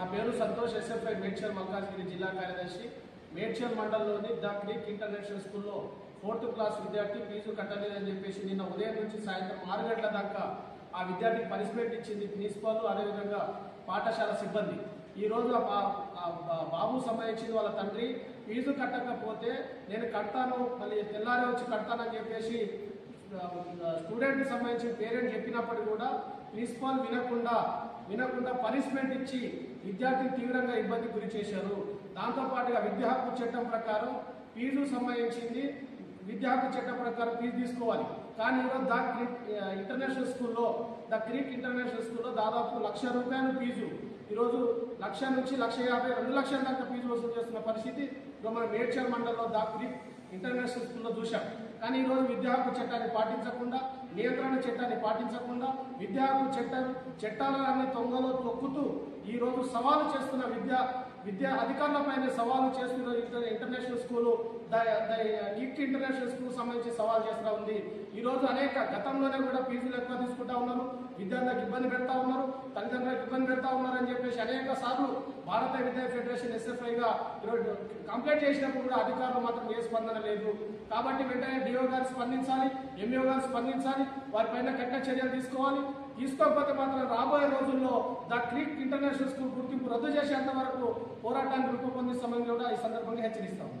నా పేరు సంతోష్, ఎస్ఎఫ్ఐ మేడ్చల్ మల్కాజ్గిరి జిల్లా కార్యదర్శి. మేడ్చల్ మండలంలోని ద క్రీక్ ఇంటర్నేషనల్ స్కూల్లో 4th క్లాస్ విద్యార్థి ఫీజు కట్టలేదని చెప్పేసి నిన్న ఉదయం నుంచి సాయంత్రం 6 గంటల దాకా ఆ విద్యార్థికి పనిష్మెంట్ ఇచ్చింది ప్రిన్సిపాల్, అదేవిధంగా పాఠశాల సిబ్బంది. ఈ రోజు బాబు సంబంధించింది వాళ్ళ తండ్రి ఫీజు కట్టకపోతే నేను కడతాను, మళ్ళీ తెల్లారే వచ్చి కడతానని చెప్పేసి స్టూడెంట్కి సంబంధించిన పేరెంట్ చెప్పినప్పటికీ కూడా ప్రిన్సిపాల్ వినకుండా పనిష్మెంట్ ఇచ్చి విద్యార్థిని తీవ్రంగా ఇబ్బంది గురి చేశారు. దాంతోపాటుగా విద్యా హక్కు చట్టం ప్రకారం ఫీజు సంబంధించింది విద్యా హక్కు చట్టం ప్రకారం ఫీజు తీసుకోవాలి. కానీ ఈరోజు ద క్రీక్ ఇంటర్నేషనల్ స్కూల్లో దాదాపు ₹1,00,000 ఫీజు, ఈరోజు 1,00,000 నుంచి 1,50,000, 2 లక్షల దాకా ఫీజు వసూలు చేస్తున్న పరిస్థితి మన మేడ్చల్ మండలంలో ద క్రీక్ ఇంటర్నేషనల్ స్కూల్లో చూశాం. కానీ ఈరోజు విద్యా హక్కు చట్టాన్ని పాటించకుండా, నియంత్రణ చట్టాన్ని పాటించకుండా, విద్యా హక్కు చట్టాలన్నీ తొంగలో తొక్కుతూ ఈరోజు సవాలు చేస్తున్న విద్యా అధికారులపైన సవాలు చేస్తున్న international school creek international school సంబంధించి సవాల్ చేస్తూ ఉంది. ఈరోజు గతంలోనే కూడా ఫీజులు ఎక్కువ తీసుకుంటా ఉన్నారు, విద్యార్థులకు ఇబ్బంది పెడతా ఉన్నారు, తల్లిదండ్రులకు ఇబ్బంది పెడతా ఉన్నారని చెప్పేసి అనేక సార్లు భారత విద్యా ఫెడరేషన్ ఎస్ఎఫ్ఐగా ఈరోజు కంప్లైంట్ చేసినప్పుడు కూడా అధికారులు మాత్రం ఏ స్పందన లేదు. కాబట్టి వెంటనే డిఓ గారు స్పందించాలి, ఎంఈఓ గారు స్పందించాలి, వారిపైన కఠిన చర్యలు తీసుకోకపోతే మాత్రం రాబోయే రోజుల్లో ద క్రీక్ ఇంటర్నేషనల్ స్కూల్ గుర్తింపు రద్దు చేసేంత వరకు పోరాటాన్ని రూపొందిస్తామని కూడా ఈ సందర్భంగా హెచ్చరిస్తాము.